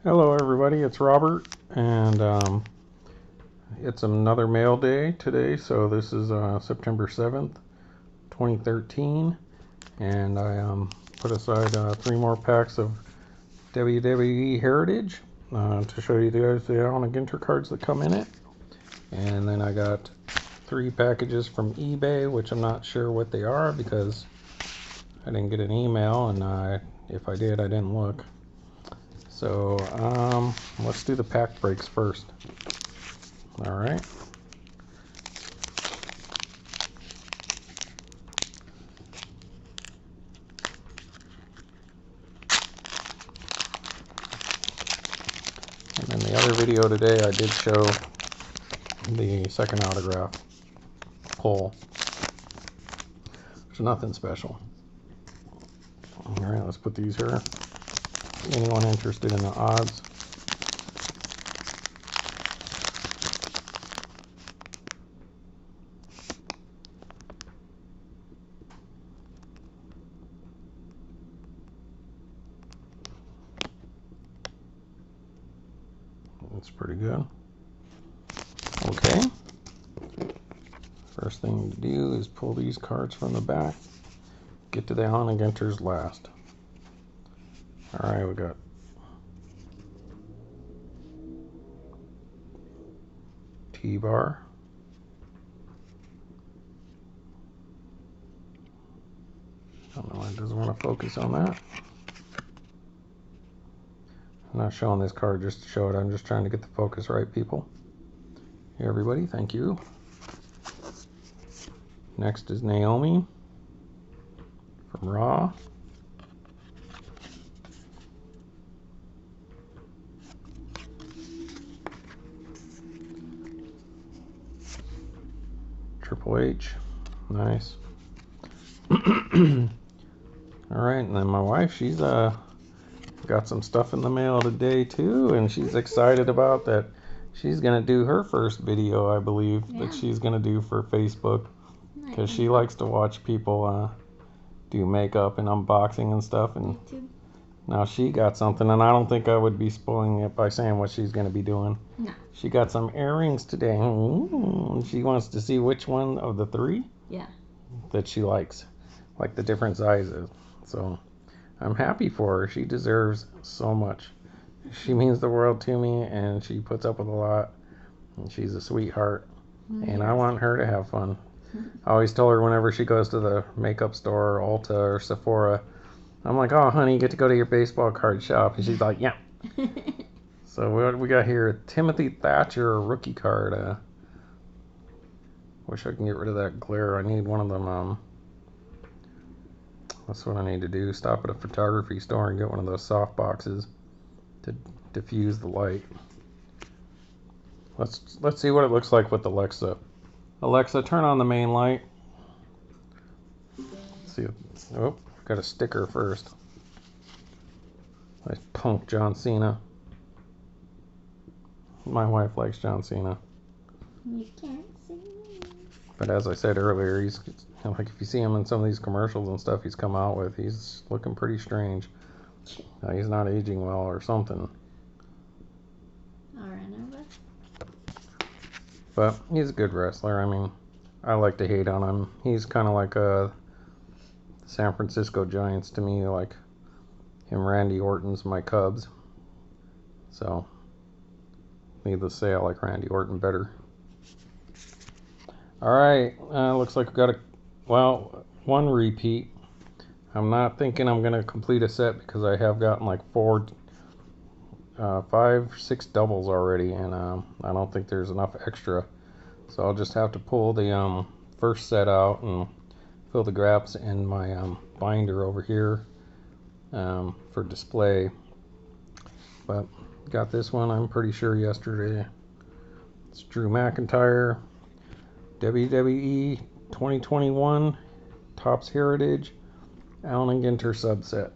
Hello everybody, it's Robert, and it's another mail day today, so this is September 7th, 2013, and I put aside 3 more packs of WWE Heritage to show you guys the Allen and Ginter cards that come in it, and then I got 3 packages from eBay, which I'm not sure what they are because I didn't get an email, and if I did, I didn't look. So, let's do the pack breaks first. All right. And in the other video today, I did show the second autograph pull. There's nothing special. All right, let's put these here. Anyone interested in the odds? That's pretty good. Okay. First thing to do is pull these cards from the back. Get to the Allen and Ginters last. All right, we got T-bar. I don't know why it doesn't want to focus on that. I'm not showing this card just to show it. I'm just trying to get the focus right, people. Hey, everybody, thank you. Next is Naomi from Raw. Triple H, nice. All right, and then my wife, she's got some stuff in the mail today too, and she's excited about that. She's gonna do her first video, I believe, that she's gonna do for Facebook, because she likes to watch people do makeup and unboxing and stuff. And now she got something, and I don't think I would be spoiling it by saying what she's gonna be doing. No. She got some earrings today. She wants to see which one of the 3 that she likes, like the different sizes. So I'm happy for her. She deserves so much. She means the world to me, and she puts up with a lot, and she's a sweetheart, and I want her to have fun. I always tell her whenever she goes to the makeup store, or Ulta, or Sephora, I'm like, oh, honey, you get to go to your baseball card shop. And she's like, yeah. So what we got here? Timothy Thatcher rookie card. Wish I can get rid of that glare. I need one of them. That's what I need to do. Stop at a photography store and get one of those soft boxes to diffuse the light. Let's see what it looks like with Alexa. Alexa, turn on the main light. Let's see. Oh, got a sticker first. Nice punk John Cena. My wife likes John Cena. You can't see me. But as I said earlier, he's like, if you see him in some of these commercials and stuff he's come out with, he's looking pretty strange. He's not aging well or something. But he's a good wrestler. I mean, I like to hate on him. He's kind of like the San Francisco Giants to me, like him. Randy Orton's my Cubs. So, needless to say, I like Randy Orton better. Alright, looks like we got one repeat. I'm not thinking I'm going to complete a set because I have gotten like 5, 6 doubles already, and I don't think there's enough extra. So I'll just have to pull the first set out and fill the gaps in my binder over here for display. But got this one, I'm pretty sure, yesterday. It's Drew McIntyre, WWE 2021 Topps Heritage Allen and Ginter subset.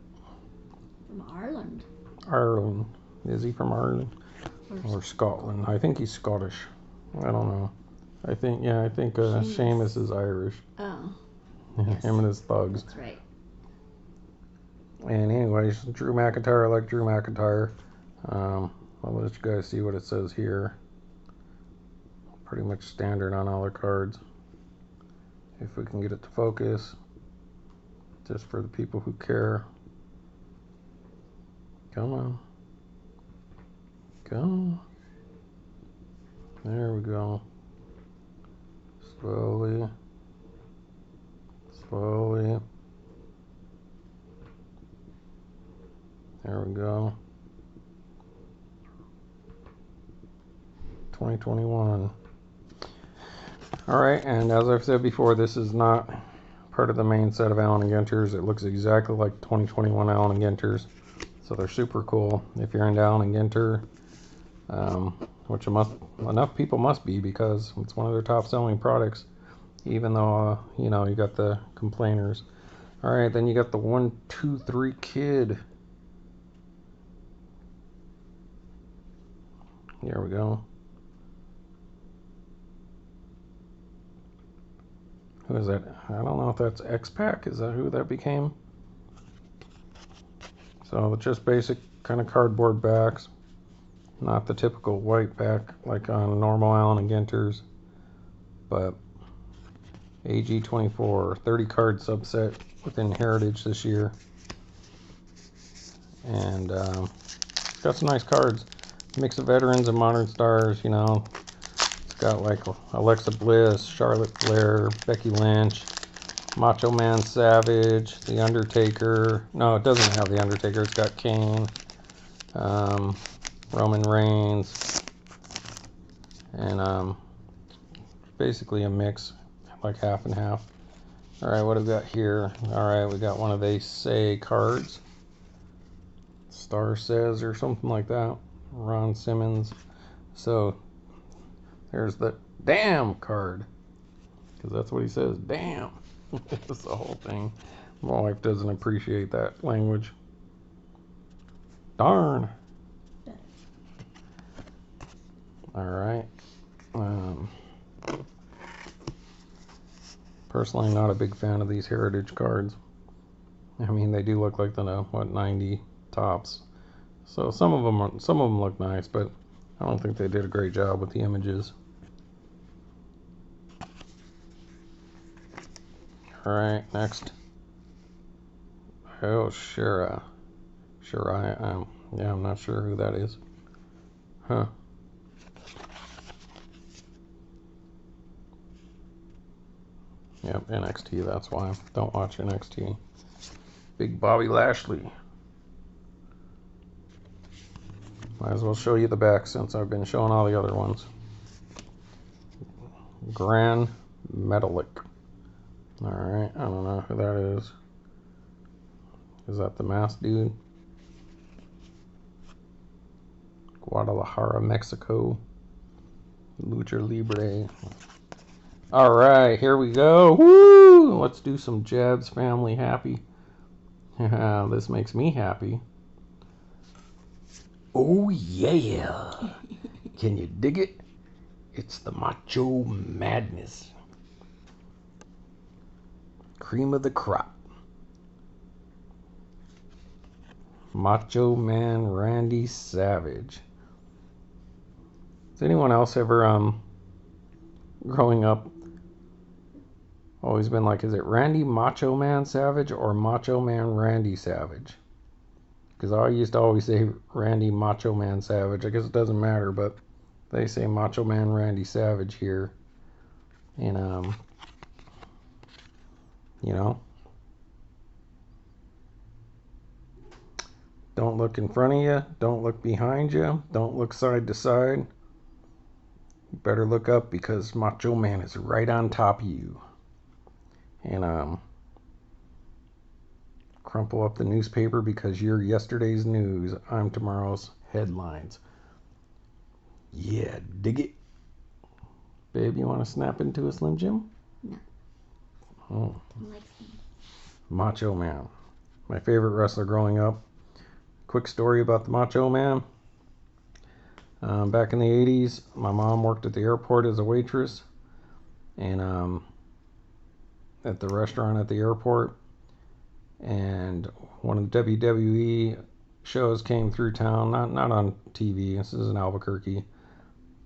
From Ireland. Ireland. Is he from Ireland? Or Scotland? I think he's Scottish. I don't know. I think Sheamus is Irish. Oh. Yes. Him and his thugs. That's right. And anyways, Drew McIntyre, I like Drew McIntyre. I'll let you guys see what it says here. Pretty much standard on all the cards. If we can get it to focus, just for the people who care. Come on. Come on. There we go. Slowly. Slowly. There we go. 2021. Alright, and as I've said before, this is not part of the main set of Allen and Ginters. It looks exactly like 2021 Allen and Ginters. So they're super cool. If you're into Allen and Ginter, which enough people must be, because it's one of their top selling products, even though, you know, you got the complainers. Alright, then you got the 1, 2, 3 kid. Here we go. Who is that? I don't know if that's X-Pac. Is that who that became? So just basic kind of cardboard backs. Not the typical white back like on normal Allen and Ginters. But AG24, 30 card subset within Heritage this year. And got some nice cards. Mix of veterans and modern stars, you know. It's got like Alexa Bliss, Charlotte Flair, Becky Lynch, Macho Man Savage, The Undertaker. No, it doesn't have The Undertaker. It's got Kane, Roman Reigns, and basically a mix, like half and half. Alright, what do we got here? Alright, we got one of they say cards. Star Says or something like that. Ron Simmons. So there's the damn card, because that's what he says, damn. That's the whole thing. My wife doesn't appreciate that language. Darn. Alright. Personally, not a big fan of these Heritage cards. I mean, they do look like the, what, 90 tops. So some of them look nice, but I don't think they did a great job with the images. Alright, next. Oh, Shira. Shira, yeah, I'm not sure who that is. Huh. Yep, NXT, that's why. Don't watch NXT. Big Bobby Lashley. Might as well show you the back since I've been showing all the other ones. Grand Metalik. Alright, I don't know who that is. Is that the masked dude? Guadalajara, Mexico. Lucha Libre. Alright, here we go. Woo! Let's do some Jabs Family Happy. This makes me happy. Oh yeah! Can you dig it? It's the Macho Madness. Cream of the crop. Macho Man Randy Savage. Has anyone else ever, growing up, always been like, is it Randy Macho Man Savage or Macho Man Randy Savage? Because I used to always say Randy Macho Man Savage. I guess it doesn't matter, but they say Macho Man Randy Savage here. And, you know, don't look in front of you. Don't look behind you. Don't look side to side. You better look up, because Macho Man is right on top of you. And, crumple up the newspaper, because you're yesterday's news. I'm tomorrow's headlines. Yeah, dig it. Babe, you want to snap into a Slim Jim? No. Oh. I like Slim. Macho Man. My favorite wrestler growing up. Quick story about the Macho Man. Back in the 80s, my mom worked at the airport as a waitress. And at the restaurant at the airport. And one of the WWE shows came through town, not on TV. This is in Albuquerque,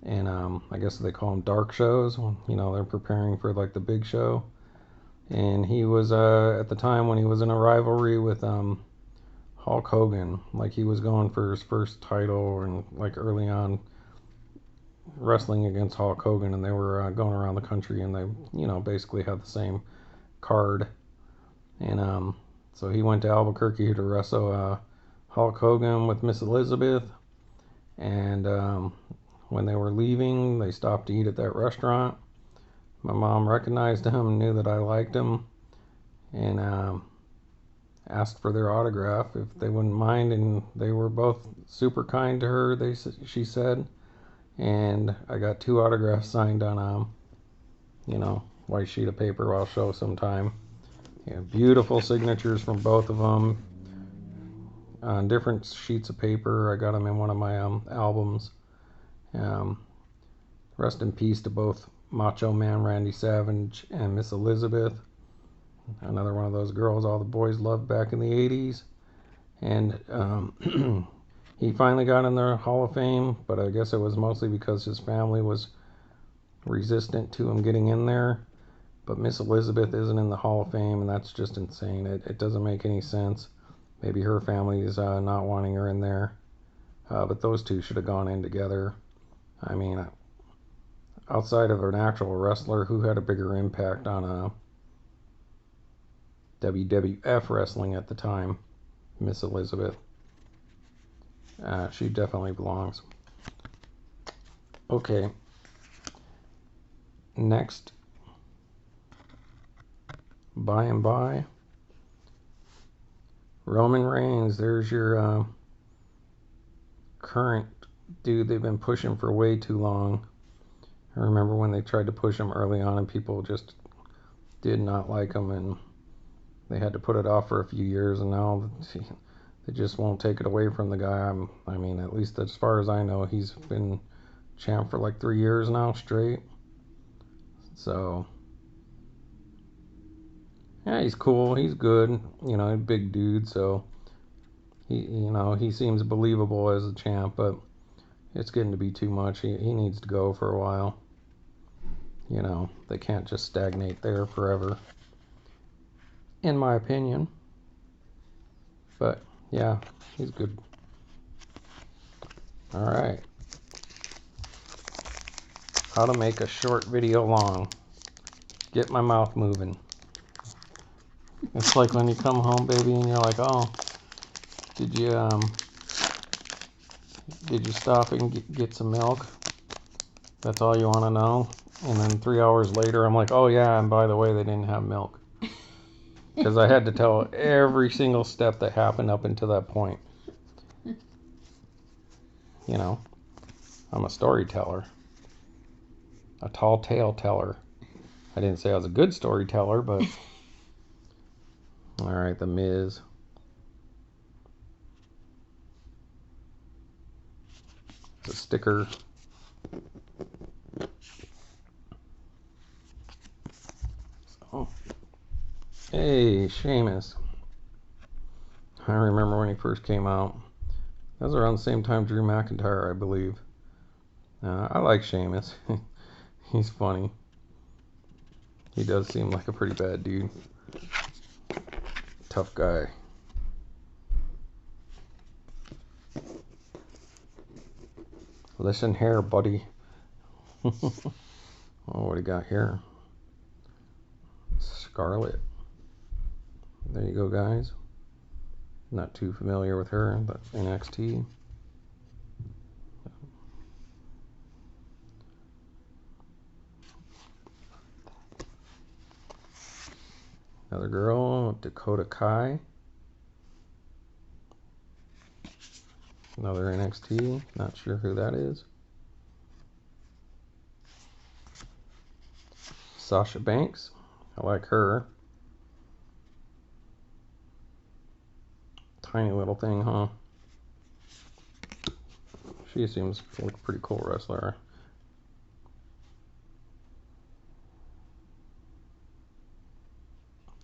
and I guess they call them dark shows. You know, they're preparing for like the big show. And he was at the time when he was in a rivalry with Hulk Hogan, like he was going for his first title, and like early on wrestling against Hulk Hogan, and they were going around the country, and they, you know, basically had the same card. And so he went to Albuquerque to wrestle Hulk Hogan with Miss Elizabeth. And when they were leaving, they stopped to eat at that restaurant. My mom recognized him and knew that I liked him, and asked for their autograph if they wouldn't mind. And they were both super kind to her. She said, and I got 2 autographs signed on you know, white sheet of paper. I'll show sometime. Yeah, beautiful signatures from both of them on different sheets of paper. I got them in one of my albums. Rest in peace to both Macho Man Randy Savage and Miss Elizabeth. Another one of those girls all the boys loved back in the 80s. And he finally got in the Hall of Fame, but I guess it was mostly because his family was resistant to him getting in there. But Miss Elizabeth isn't in the Hall of Fame, and that's just insane. It doesn't make any sense. Maybe her family is not wanting her in there. But those two should have gone in together. I mean, outside of an actual wrestler, who had a bigger impact on WWF wrestling at the time? Miss Elizabeth. She definitely belongs. Okay. Next. By and by. Roman Reigns. There's your current dude they've been pushing for way too long. I remember when they tried to push him early on and people just did not like him, and they had to put it off for a few years, and now they just won't take it away from the guy. I mean, at least as far as I know, he's been champ for like 3 years now straight. So, yeah, he's cool. He's good. You know, a big dude, so he seems believable as a champ, but it's getting to be too much. He needs to go for a while. You know, they can't just stagnate there forever, in my opinion. But yeah, he's good. Alright. How to make a short video long. Get my mouth moving. It's like when you come home, baby, and you're like, oh, did you stop and get some milk? That's all you want to know. And then 3 hours later, I'm like, oh yeah, and by the way, they didn't have milk. Because I had to tell every single step that happened up until that point. You know, I'm a storyteller. A tall tale teller. I didn't say I was a good storyteller, but... Alright, The Miz. It's a sticker. Oh. Hey, Sheamus. I remember when he first came out. That was around the same time Drew McIntyre, I believe. I like Sheamus. He's funny. He does seem like a pretty bad dude. Tough guy. Listen here, buddy. Oh, what do you got here? Scarlett. There you go, guys. Not too familiar with her, but NXT. Another girl, Dakota Kai. Another NXT. Not sure who that is. Sasha Banks. I like her. Tiny little thing, huh? She seems like a pretty cool wrestler.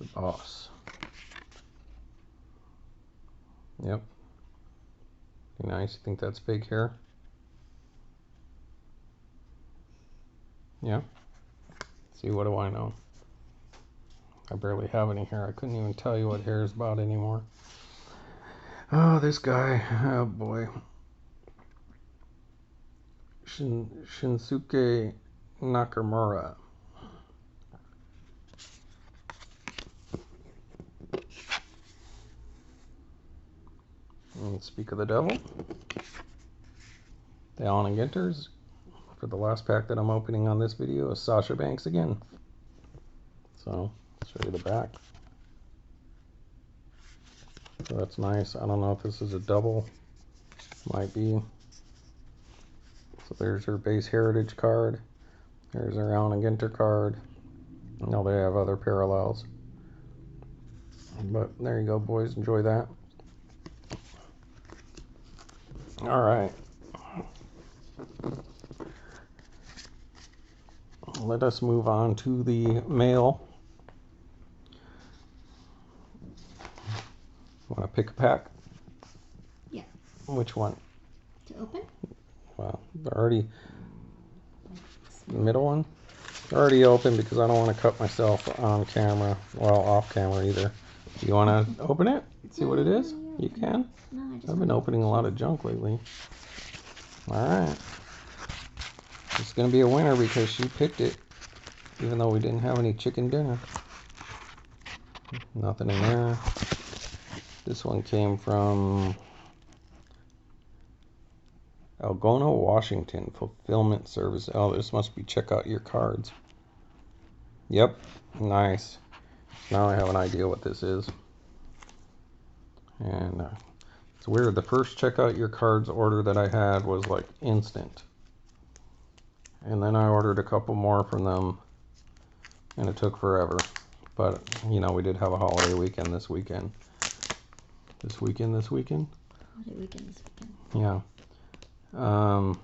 The Boss. Yep. Pretty nice. You think that's fake hair? Yeah? See, what do I know? I barely have any hair. I couldn't even tell you what hair is about anymore. Oh, this guy. Oh, boy. Shinsuke Nakamura. And speak of the devil. The Allen and Ginters. For the last pack that I'm opening on this video is Sasha Banks again. So, I'll show you the back. So that's nice. I don't know if this is a double. Might be. So there's her base Heritage card. There's her Allen and Ginter card. No, they have other parallels. But there you go, boys. Enjoy that. Alright. Let us move on to the mail. Want to pick a pack? Yeah. Which one? To open? Well, they're already... The middle one? They're already open because I don't want to cut myself on camera. Well, off camera either. Do you want to open it? See what it is? You can? No, I've been opening a lot of junk lately. Alright. It's going to be a winner because she picked it. Even though we didn't have any chicken dinner. Nothing in there. This one came from Algona, Washington. Fulfillment service. Oh, this must be check out your cards. Yep. Nice. Now I have an idea what this is. And it's weird. The first check out your cards order that I had was like instant. And then I ordered a couple more from them. And it took forever. But, you know, we did have a holiday weekend this weekend. This weekend? Holiday weekend this weekend. Yeah.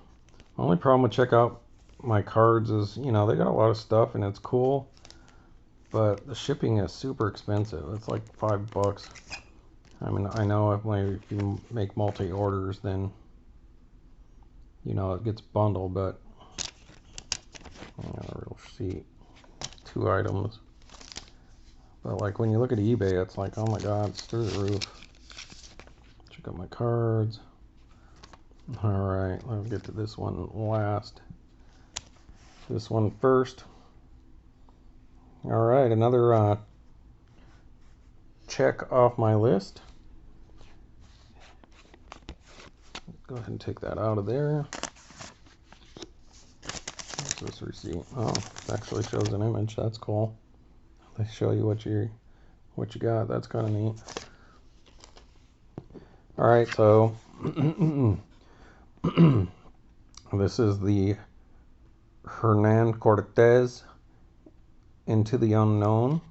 Only problem with check out my cards is, you know, they got a lot of stuff and it's cool. But the shipping is super expensive. It's like $5. I mean, I know if you make multi-orders, then, you know, it gets bundled, but I got a real sheet. 2 items. But like when you look at eBay, it's like, oh my god, it's through the roof. Check out my cards. Alright, let's get to this one last. This one first. Alright, another check off my list. Go ahead and take that out of there. What's this receipt? Oh, it actually shows an image. That's cool. They show you what you got. That's kind of neat. All right, so this is the Hernan Cortez Into the Unknown.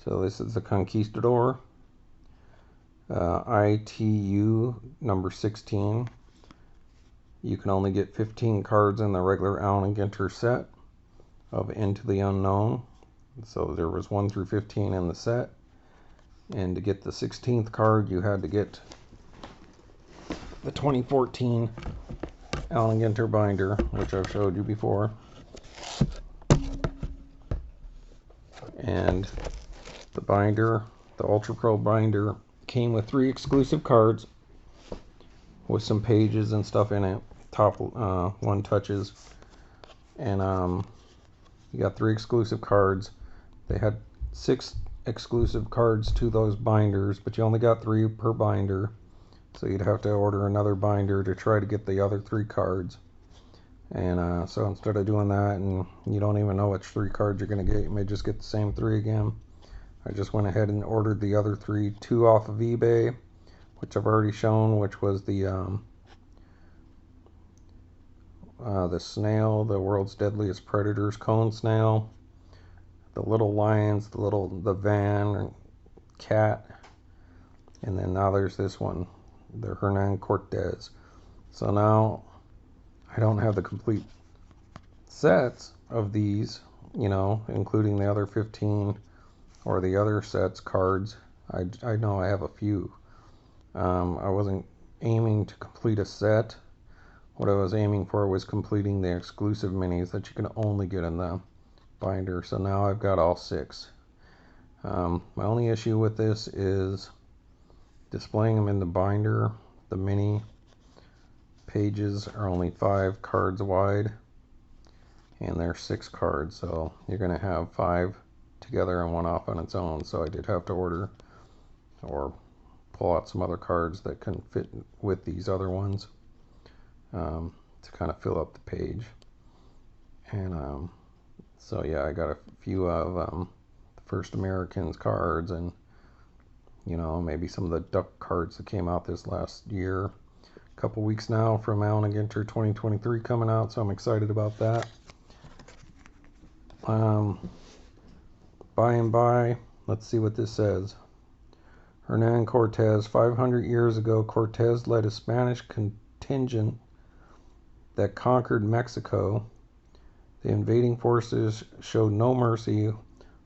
So this is the Conquistador. ITU number 16. You can only get 15 cards in the regular Allen and Ginter set of Into the Unknown. So there was 1 through 15 in the set. And to get the 16th card, you had to get the 2014 Allen and Ginter binder, which I've showed you before. And the binder, the Ultra Pro binder, came with 3 exclusive cards with some pages and stuff in it. Top 1 touches. And you got 3 exclusive cards. They had 6 exclusive cards to those binders, but you only got 3 per binder. So you'd have to order another binder to try to get the other 3 cards. And so instead of doing that, and you don't even know which 3 cards you're going to get, you may just get the same 3 again. I just went ahead and ordered the other 3, 2 off of eBay, which I've already shown, which was the snail, the world's deadliest predators cone snail, the little lions, the van or cat, and then now there's this one, the Hernan Cortez. So now I don't have the complete sets of these, you know, including the other 15 or the other sets cards. I know I have a few, I wasn't aiming to complete a set. What I was aiming for was completing the exclusive minis that you can only get in the binder. So now I've got all 6. My only issue with this is displaying them in the binder. The mini pages are only 5 cards wide, and they're 6 cards, so you're going to have 5 together and 1 off on its own. So I did have to order or pull out some other cards that couldn't fit with these other ones to kind of fill up the page. And so yeah, I got a few of the First Americans cards, and you know, maybe some of the Duck cards that came out this last year. A couple weeks now from Allen and Ginter 2023 coming out, so I'm excited about that. By and by, let's see what this says. Hernan Cortez. 500 years ago, Cortez led a Spanish contingent that conquered Mexico. The invading forces showed no mercy,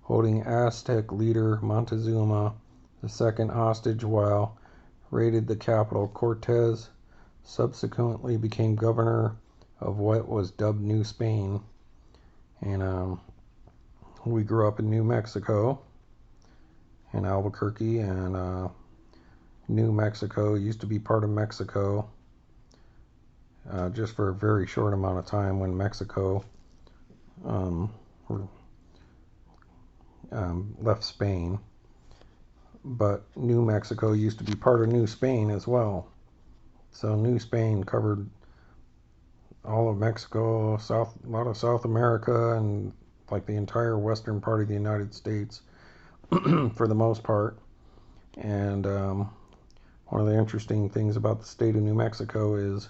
holding Aztec leader Montezuma II hostage while raided the capital. Cortez subsequently became governor of what was dubbed New Spain. And we grew up in New Mexico, in Albuquerque, and New Mexico used to be part of Mexico just for a very short amount of time when Mexico left Spain. But New Mexico used to be part of New Spain as well. So New Spain covered all of Mexico, a lot of South America, and like the entire western part of the United States for the most part. And one of the interesting things about the state of New Mexico is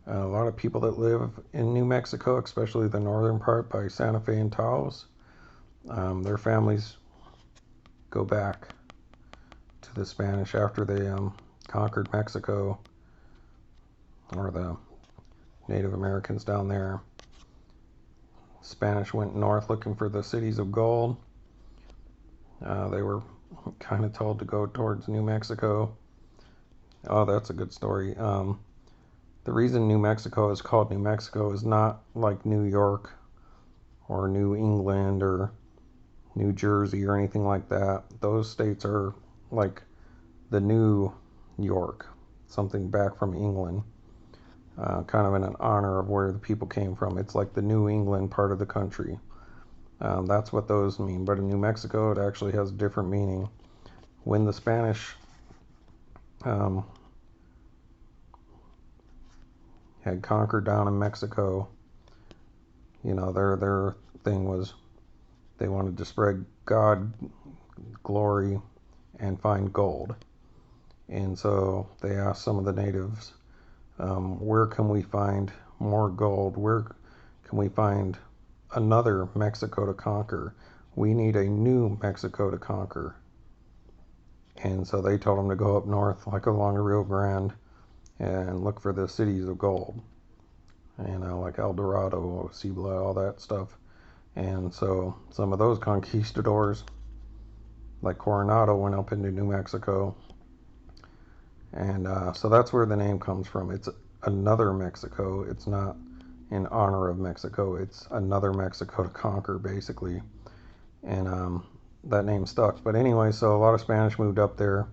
a lot of people that live in New Mexico, especially the northern part by Santa Fe and Taos, their families go back to the Spanish after they conquered Mexico, or the Native Americans down there. Spanish went north looking for the cities of gold. They were kind of told to go towards New Mexico. Oh, that's a good story. The reason New Mexico is called New Mexico is not like New York or New England or New Jersey or anything like that. Those states are like the New York, something back from England, kind of in an honor of where the people came from. It's like the New England part of the country. That's what those mean. But in New Mexico, it actually has a different meaning. When the Spanish had conquered down in Mexico, you know, their thing was they wanted to spread God glory and find gold. And so they asked some of the natives, where can we find more gold? Where can we find another Mexico to conquer? We need a new Mexico to conquer. And so they told them to go up north, like along the Rio Grande, and look for the cities of gold, you know, like El Dorado, Cibola, all that stuff. And so some of those conquistadors, like Coronado, went up into New Mexico. And so that's where the name comes from. It's another Mexico. It's not in honor of Mexico. It's another Mexico to conquer, basically. And that name stuck. But anyway, so a lot of Spanish moved up there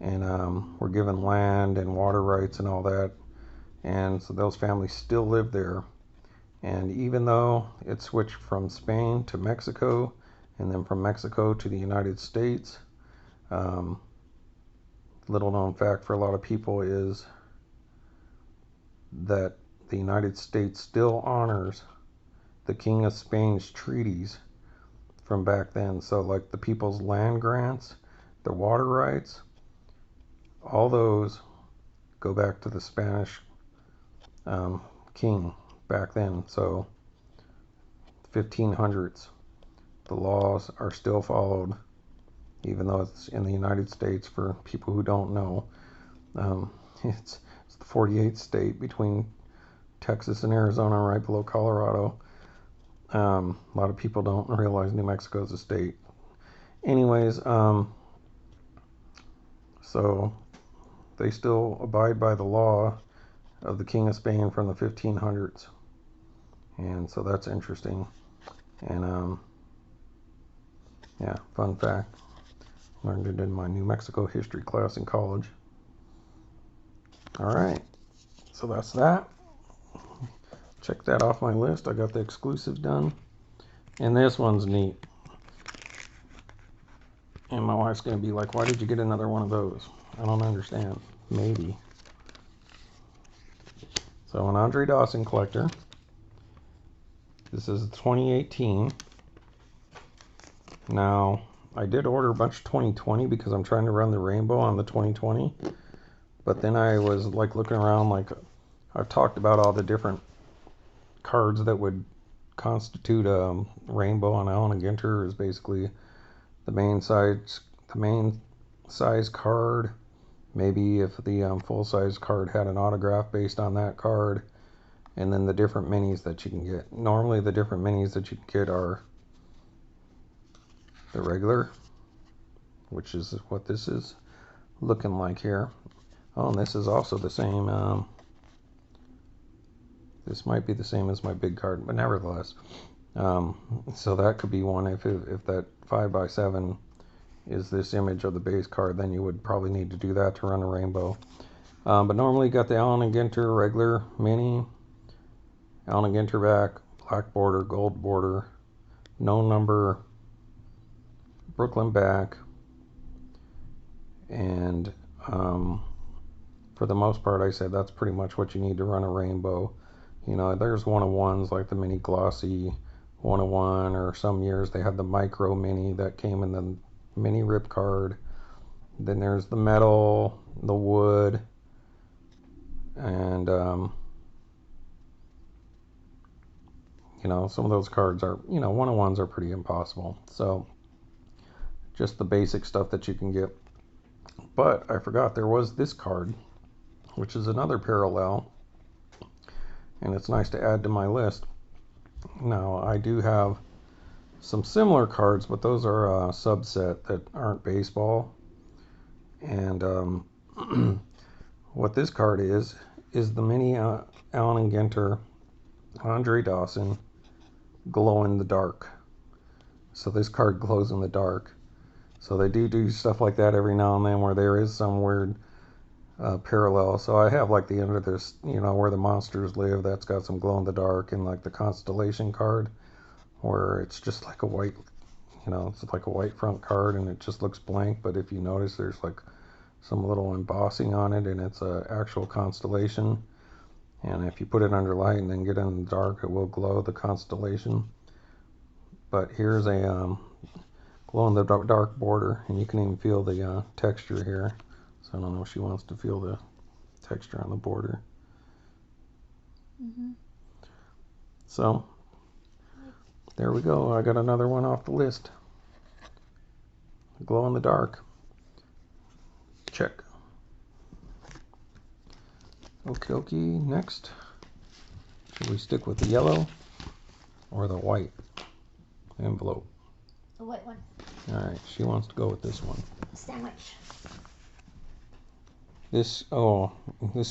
and were given land and water rights and all that. And so those families still live there. And even though it switched from Spain to Mexico and then from Mexico to the United States, little known fact for a lot of people is that the United States still honors the King of Spain's treaties from back then. So like the people's land grants, the water rights, all those go back to the Spanish king back then. So 1500s, the laws are still followed, even though it's in the United States. For people who don't know, it's the 48th state between Texas and Arizona, right below Colorado. A lot of people don't realize New Mexico is a state. Anyways, So they still abide by the law of the King of Spain from the 1500s. And so that's interesting. And yeah, fun fact. Learned it in my New Mexico history class in college. All right, so that's that. Check that off my list. I got the exclusives done. And this one's neat. And my wife's going to be like, why did you get another one of those? I don't understand. Maybe. So an Andre Dawson collector. This is 2018. Now, I did order a bunch of 2020 because I'm trying to run the rainbow on the 2020. But then I was like looking around, like I've talked about all the different cards that would constitute a rainbow on Allen and Ginter. Is basically the main size card. Maybe if the full size card had an autograph based on that card, and then the different minis that you can get. Normally the different minis that you can get are the regular, which is what this is looking like here. Oh, and this is also the same. This might be the same as my big card, but nevertheless. So that could be one. If that 5x7 is this image of the base card, then you would probably need to do that to run a rainbow. But normally you got the Allen and Ginter regular mini, Allen and Ginter back, black border, gold border, no number, Brooklyn back, and for the most part, I said that's pretty much what you need to run a rainbow. You know, there's one-of-ones like the mini glossy 101, or some years they had the micro mini that came in the mini rip card. Then there's the metal, the wood, and you know, some of those cards are, you know, one-of-ones are pretty impossible. So just the basic stuff that you can get. But I forgot there was this card, which is another parallel, and it's nice to add to my list. Now, I do have some similar cards, but those are a subset that aren't baseball. And what this card is the mini Allen and Ginter Andre Dawson Glow in the Dark. So this card glows in the dark. So they do stuff like that every now and then, where there is some weird parallel. So I have like the end of this, you know, where the monsters live, that's got some glow in the dark, and like the constellation card, where it's just like a white, you know, it's like a white front card and it just looks blank. But if you notice, there's like some little embossing on it, and it's a actual constellation. And if you put it under light and then get it in the dark, it will glow the constellation. But here's a glow in the dark border, and you can even feel the texture here. So I don't know if she wants to feel the texture on the border. So there we go. I got another one off the list. Glow in the dark. Check. Okie dokie. Next, should we stick with the yellow or the white envelope? The white one. All right, she wants to go with this one. Sandwich. This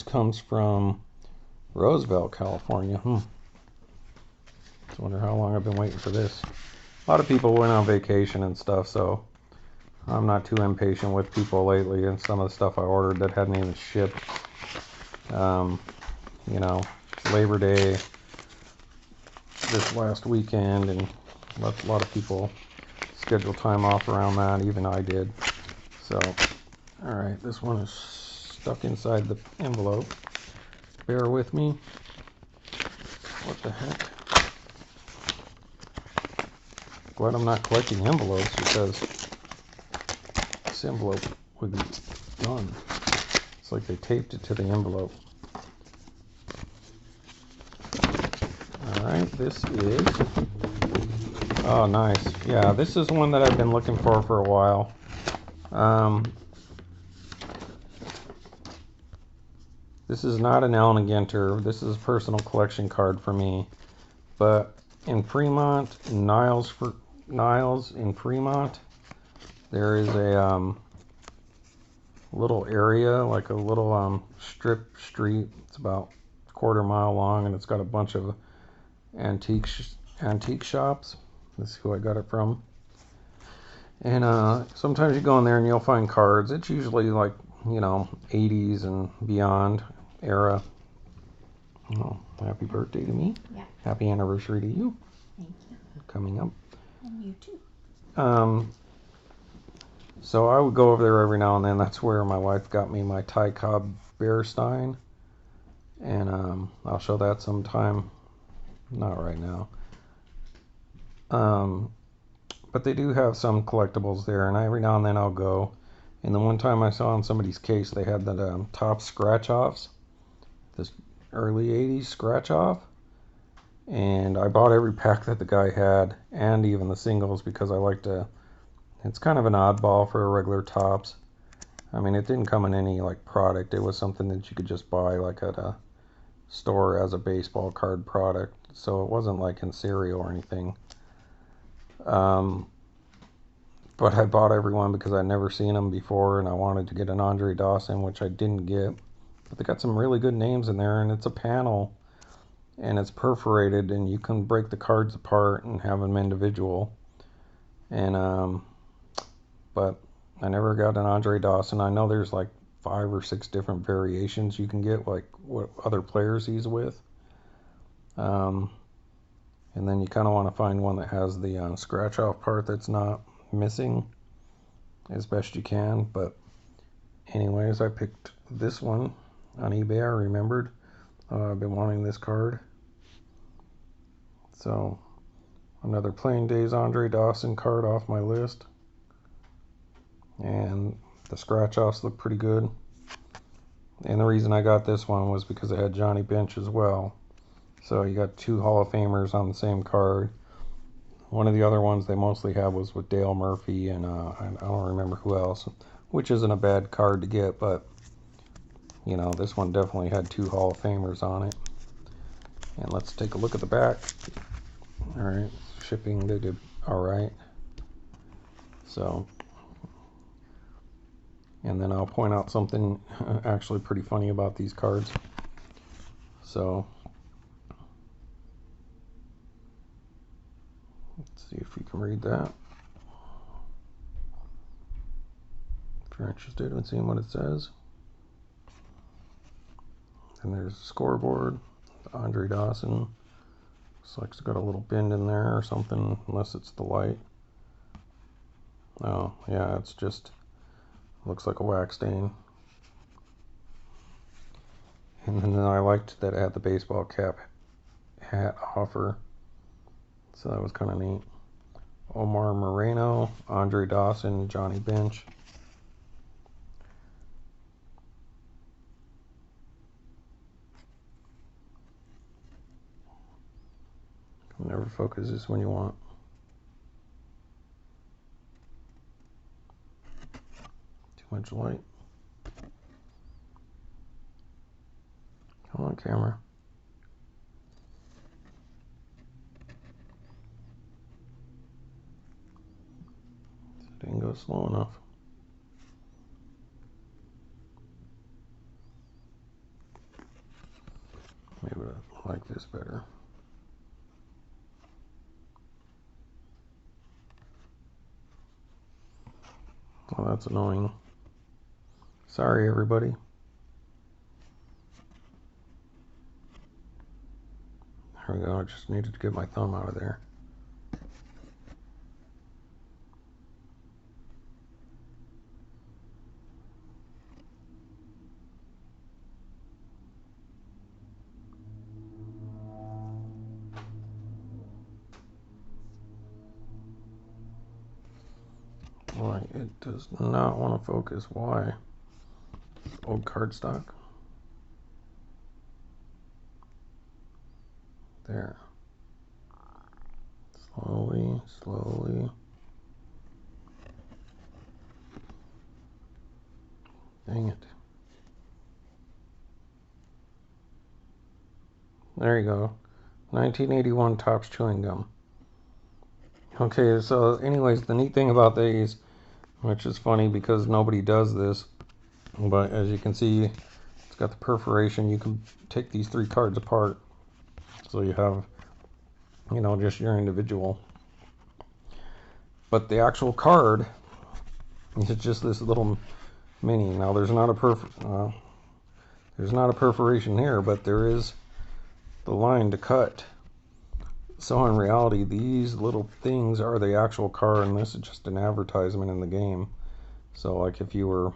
comes from Roosevelt, California. Just wonder how long I've been waiting for this. A lot of people went on vacation and stuff, so I'm not too impatient with people lately, and some of the stuff I ordered that hadn't even shipped. You know, Labor Day this last weekend, and a lot of people scheduled time off around that. Even I did. So, all right, this one is stuck inside the envelope. Bear with me. What the heck? Glad I'm not collecting envelopes, because this envelope would be done. It's like they taped it to the envelope. Alright, this is... Oh, nice. Yeah, this is one that I've been looking for a while. This is not an Allen and Ginter. This is a personal collection card for me. But in Fremont, Niles in Fremont, there is a little area, like a little strip street. It's about a quarter mile long, and it's got a bunch of antique shops. This is who I got it from. And sometimes you go in there and you'll find cards. It's usually like, you know, 80s and beyond era. Oh, happy birthday to me. Yeah. Happy anniversary to you. Thank you. Coming up. And you too. So I would go over there every now and then. That's where my wife got me my Ty Cobb Bearstein. And I'll show that sometime. Not right now. But they do have some collectibles there, and every now and then I'll go. And the one time I saw in somebody's case, they had the Topps scratch-offs, this early 80s scratch-off. And I bought every pack that the guy had, and even the singles, because I like to... It's kind of an oddball for a regular Topps. I mean, it didn't come in any, like, product. It was something that you could just buy, like, at a store as a baseball card product. So it wasn't, like, in cereal or anything. But I bought every one because I'd never seen them before, and I wanted to get an Andre Dawson, which I didn't get. But they got some really good names in there, and it's a panel, and it's perforated, and you can break the cards apart and have them individual. And but I never got an Andre Dawson. I know there's like 5 or 6 different variations you can get, like what other players he's with. And then you kind of want to find one that has the scratch-off part that's not missing as best you can. But anyways, I picked this one on eBay. I remembered I've been wanting this card. So another Playing Days Andre Dawson card off my list. And the scratch-offs look pretty good. And the reason I got this one was because it had Johnny Bench as well. So you got 2 Hall of Famers on the same card. One of the other ones they mostly had was with Dale Murphy, and I don't remember who else, which isn't a bad card to get, but you know, this one definitely had 2 Hall of Famers on it. And let's take a look at the back. Alright, shipping, they did alright. So, and then I'll point out something actually pretty funny about these cards. So, let's see if you can read that. If you're interested in seeing what it says. And there's a scoreboard, Andre Dawson. Looks like it's got a little bend in there or something, unless it's the light. Oh, yeah, it's just, looks like a wax stain. And then I liked that it had the baseball cap hat offer. So that was kind of neat. Omar Moreno, Andre Dawson, Johnny Bench. Never focuses when you want. Too much light. Come on, camera. Didn't go slow enough. Maybe I like this better. Oh, that's annoying. Sorry, everybody. There we go. I just needed to get my thumb out of there. Why? It does not want to focus. Why? Old cardstock. There. Slowly, slowly. Dang it. There you go. 1981 Topps chewing gum. Okay, so anyways, the neat thing about these, which is funny because nobody does this, But as you can see, it's got the perforation. You can take these 3 cards apart, so you have, you know, just your individual. But the actual card is just this little mini. Now there's not a perforation here, but there is the line to cut. So in reality, these little things are the actual card, and this is just an advertisement in the game. So like if you were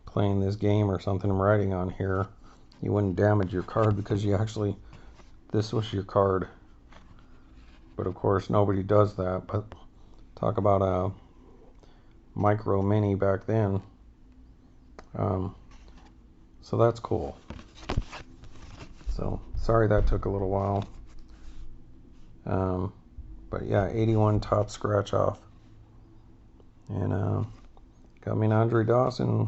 playing this game or something and writing on here, you wouldn't damage your card because you actually, this was your card. But of course nobody does that. But talk about a micro mini back then. So that's cool. So sorry that took a little while. But yeah, 81 Topps scratch off. And got me an Andre Dawson.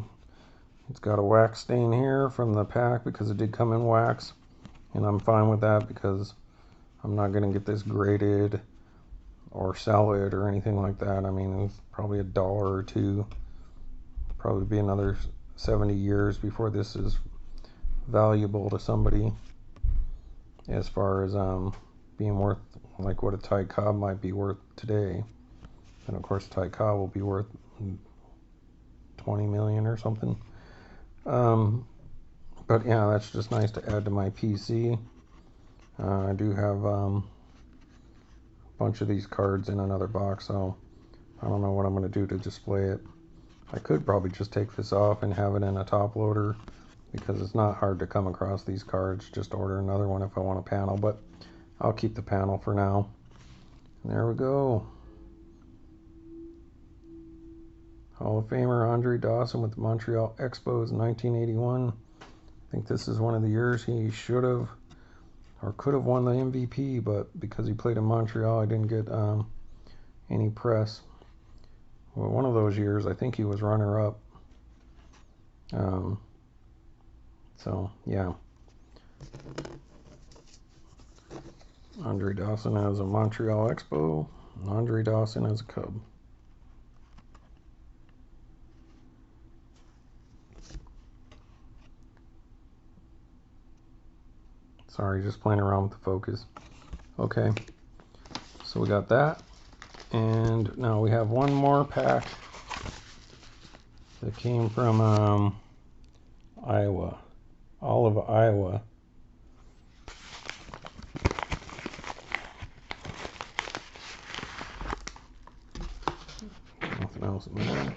It's got a wax stain here from the pack because it did come in wax. And I'm fine with that because I'm not going to get this graded or sell it or anything like that. I mean, it's probably $1 or $2. Probably be another 70 years before this is valuable to somebody, as far as being worth like what a Ty Cobb might be worth today. And of course Ty Cobb will be worth 20 million or something. But yeah, that's just nice to add to my PC. I do have a bunch of these cards in another box, so I don't know what I'm going to do to display it. I could probably just take this off and have it in a top loader, because it's not hard to come across these cards. Just order another one if I want a panel, but I'll keep the panel for now. And there we go. Hall of Famer Andre Dawson with the Montreal Expos in 1981. I think this is one of the years he should have or could have won the MVP, but because he played in Montreal, I didn't get any press. Well, one of those years, I think he was runner-up. So, yeah. Andre Dawson as a Montreal Expo, and Andre Dawson as a Cub. Sorry, just playing around with the focus. Okay, so we got that. And now we have one more pack that came from Iowa. Olive, Iowa. Nothing else in there.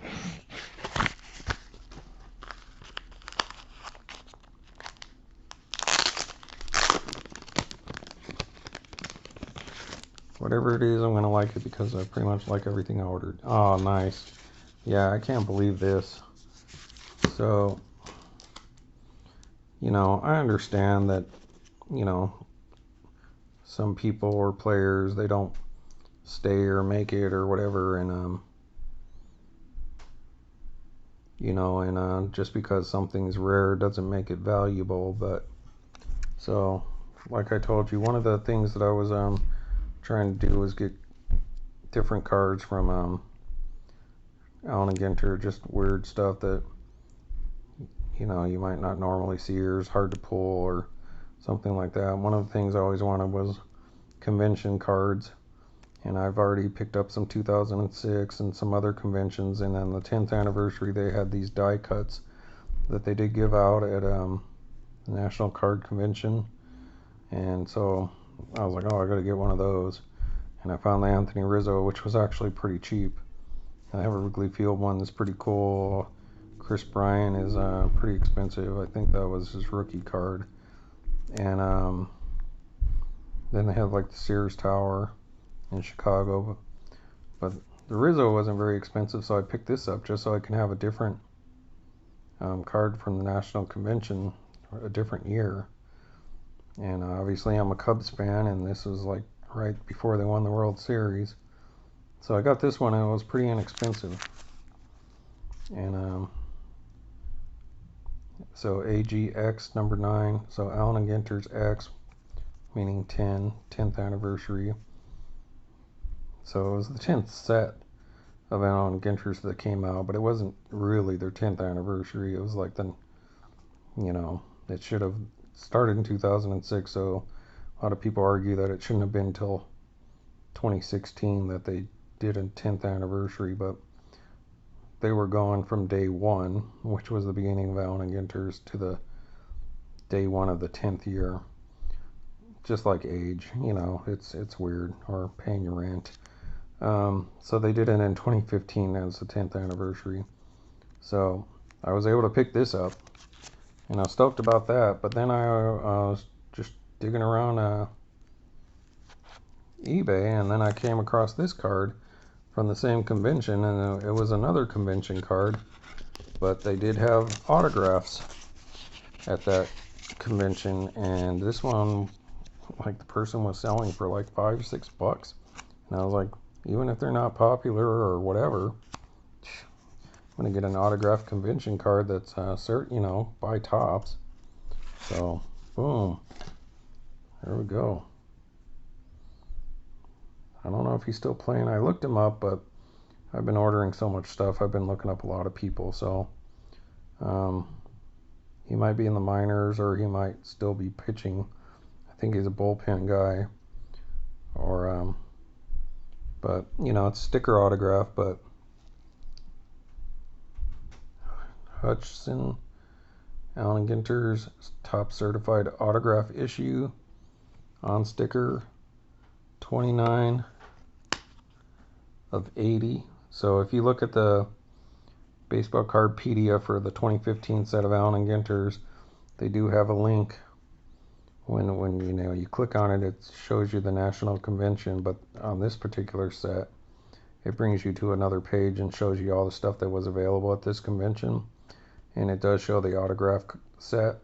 Whatever it is, I'm going to like it because I pretty much like everything I ordered. Oh, nice. Yeah, I can't believe this. So, you know, I understand that, you know, some people or players, they don't stay or make it or whatever, and, you know, and just because something's rare doesn't make it valuable. But, so, like I told you, one of the things that I was, trying to do was get different cards from Allen and Ginter, just weird stuff that, you know, you might not normally see or is hard to pull or something like that. One of the things I always wanted was convention cards, and I've already picked up some 2006 and some other conventions, and then the 10th anniversary they had these die cuts that they did give out at the National Card Convention, and so I was like, oh, I gotta get one of those. And I found the Anthony Rizzo, which was actually pretty cheap. I have a Wrigley Field one that's pretty cool. Chris Bryan is pretty expensive. I think that was his rookie card. And then they have like the Sears Tower in Chicago. But the Rizzo wasn't very expensive, so I picked this up just so I can have a different card from the National Convention, a different year. And obviously I'm a Cubs fan, and this was like right before they won the World Series. So I got this one, and it was pretty inexpensive. And so AGX number 9. So Allen and Ginter's X, meaning 10th anniversary. So it was the 10th set. of Allen and Ginter's that came out, but it wasn't really their 10th anniversary. It was like it should have started in 2006, so a lot of people argue that it shouldn't have been until 2016 that they did a 10th anniversary, but they were gone from day one, which was the beginning of Allen and Ginter's, to the day one of the 10th year. Just like age, it's weird, or paying your rent. So they did it in 2015 as the 10th anniversary. So I was able to pick this up, and I was stoked about that. But then I was just digging around eBay, and then I came across this card from the same convention, and it was another convention card, but they did have autographs at that convention, and this one, like, the person was selling for like $5-6, and I was like, even if they're not popular or whatever, I'm gonna get an autographed convention card that's by Topps. So boom, there we go. I don't know if he's still playing. I looked him up, but I've been ordering so much stuff. I've been looking up a lot of people, so he might be in the minors, or he might still be pitching. I think he's a bullpen guy, or but it's sticker autograph. But Hutchison, Allen and Ginter's top certified autograph issue on sticker, 29 of 80. So if you look at the baseball card PDF for the 2015 set of Allen and Ginter's, they do have a link. When you click on it, it shows you the national convention, but on this particular set, it brings you to another page and shows you all the stuff that was available at this convention. And it does show the autograph set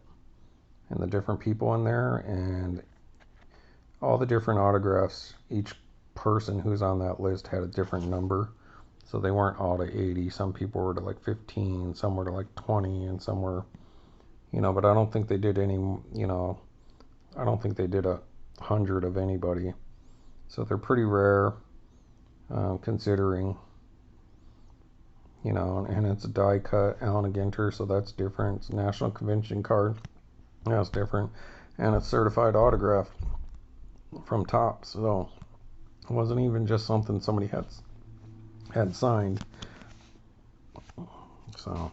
and the different people in there, and all the different autographs. Each person who's on that list had a different number, so they weren't all to 80. Some people were to like 15, some were to like 20, and some were, but I don't think they did any, I don't think they did 100 of anybody. So they're pretty rare, considering, and it's a die cut Allen and Ginter, so that's different. It's a national convention card, that's different, and it's certified autograph from Topps. So it wasn't even just something somebody had signed. So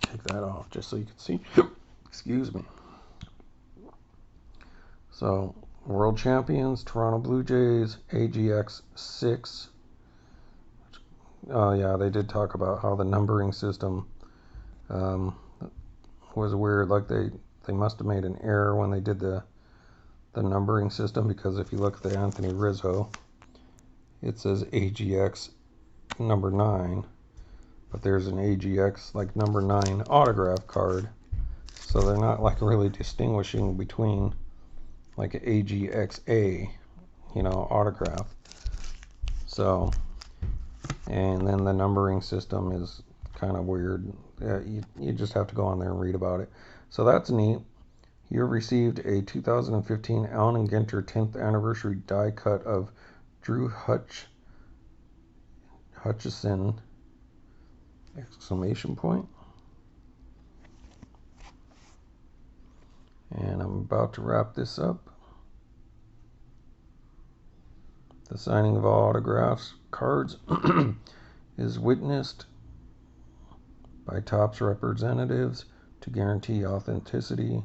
take that off just so you can see. Excuse me. So world champions, Toronto Blue Jays, AGX 6. Oh yeah, they did talk about how the numbering system was weird. Like they must have made an error when they did the numbering system, because if you look at the Anthony Rizzo, it says AGX number 9, but there's an AGX like number 9 autograph card, so they're not like really distinguishing between like an AGXA, autograph. So, and then the numbering system is kind of weird. You just have to go on there and read about it. So that's neat. You received a 2015 Allen and Ginter 10th anniversary die cut of Drew Hutchison, exclamation point. And I'm about to wrap this up. The signing of all autographs cards is witnessed by Topps representatives to guarantee authenticity.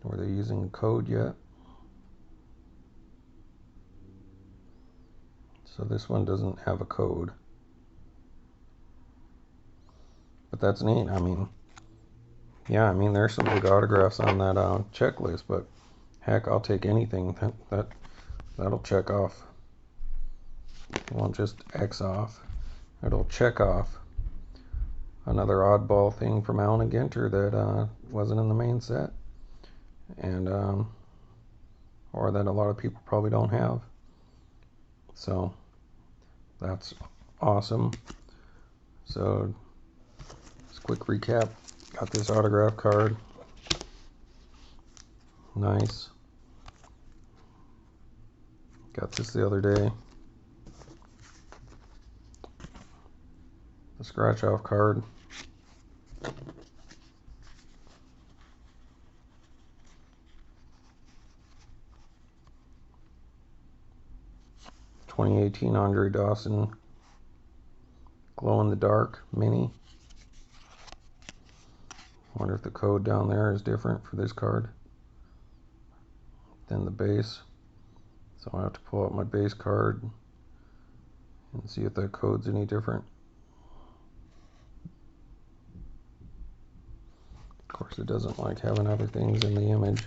Were they using a code yet? So this one doesn't have a code. But that's neat. Yeah, there's some big autographs on that checklist, but heck, I'll take anything that'll check off. It won't just X off. It'll check off another oddball thing from Allen and Ginter that wasn't in the main set, and or that a lot of people probably don't have. So that's awesome. So just quick recap. Got this autograph card. Nice. Got this the other day. The scratch off card. (2018) Andre Dawson Glow in the Dark Mini. Wonder if the code down there is different for this card than the base. So I have to pull out my base card and see if that code's any different. Of course, it doesn't like having other things in the image.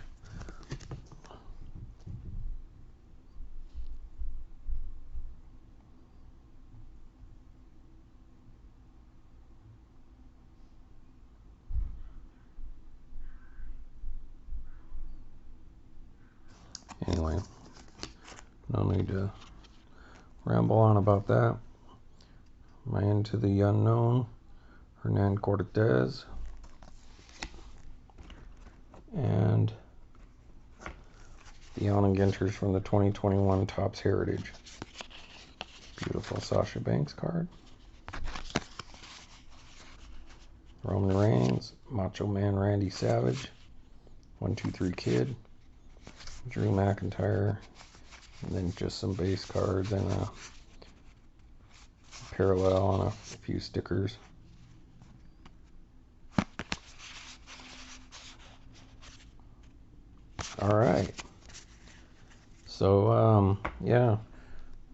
Anyway, no need to ramble on about that. Am I into the unknown? Hernan Cortez. And the Allen and Ginters from the 2021 Topps Heritage. Beautiful Sasha Banks card. Roman Reigns, Macho Man Randy Savage, 1-2-3 Kid, Drew McIntyre, and then just some base cards and a parallel on a few stickers. Alright, so yeah,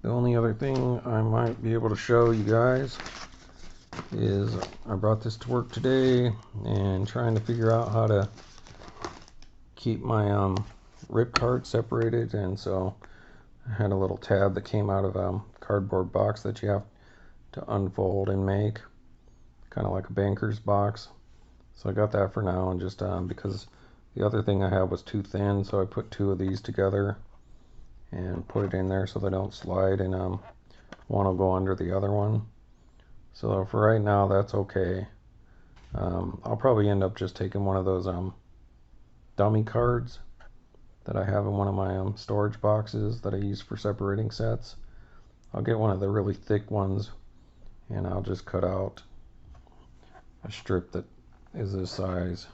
the only other thing I might be able to show you guys is I brought this to work today and trying to figure out how to keep my rip card separated, and so I had a little tab that came out of a cardboard box that you have to unfold and make, kind of like a banker's box. So I got that for now, and just because the other thing I had was too thin, so I put two of these together and put it in there so they don't slide, and one will go under the other one. So for right now, that's okay. I'll probably end up just taking one of those dummy cards that I have in one of my storage boxes that I use for separating sets. I'll get one of the really thick ones, and I'll just cut out a strip that is this size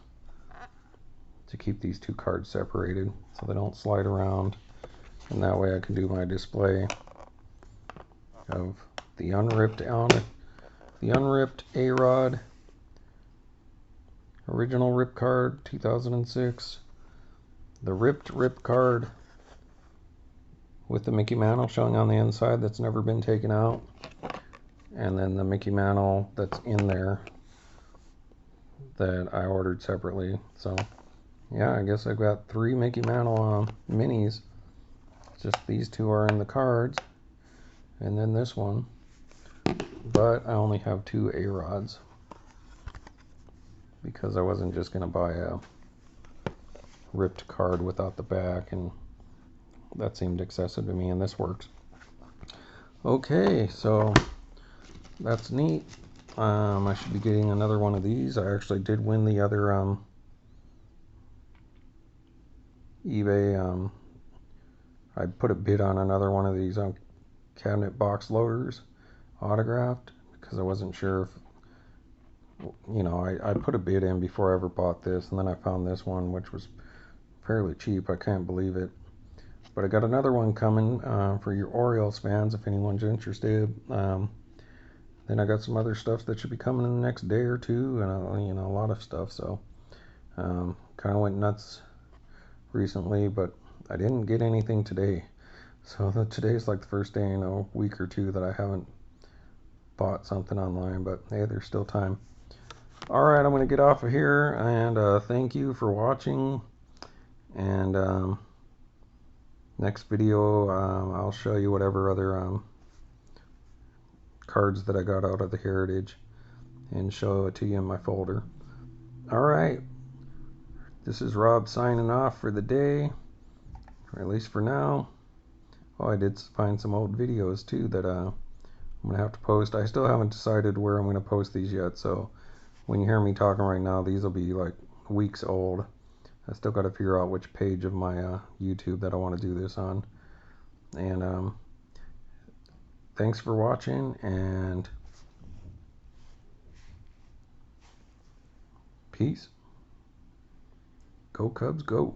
to keep these two cards separated so they don't slide around, and that way I can do my display of the unripped A-Rod original rip card 2006, the ripped rip card with the Mickey Mantle showing on the inside that's never been taken out, and then the Mickey Mantle that's in there that I ordered separately. So yeah, I guess I've got 3 Mickey Mantle minis. Just these 2 are in the cards, and then this one. But I only have 2 A-Rods because I wasn't just going to buy a ripped card without the back, and that seemed excessive to me, and this works. Okay, so that's neat. I should be getting another one of these. I actually did win the other eBay. I put a bid on another one of these cabinet box loaders autographed because I wasn't sure if, you know, I put a bid in before I ever bought this, and then I found this one, which was fairly cheap. I can't believe it. But I got another one coming for your Orioles fans if anyone's interested. Then I got some other stuff that should be coming in the next day or two, and you know, a lot of stuff. So kind of went nuts recently, but I didn't get anything today. So today's like the first day in a week or two that I haven't bought something online, but hey, there's still time. Alright, I'm going to get off of here, and thank you for watching, and next video I'll show you whatever other cards that I got out of the Heritage and show it to you in my folder. Alright, this is Rob signing off for the day, or at least for now. Oh, I did find some old videos too that I'm going to have to post. I still haven't decided where I'm going to post these yet, so when you hear me talking right now, these will be like weeks old. I still got to figure out which page of my YouTube that I want to do this on. And thanks for watching, and peace. Go Cubs, go.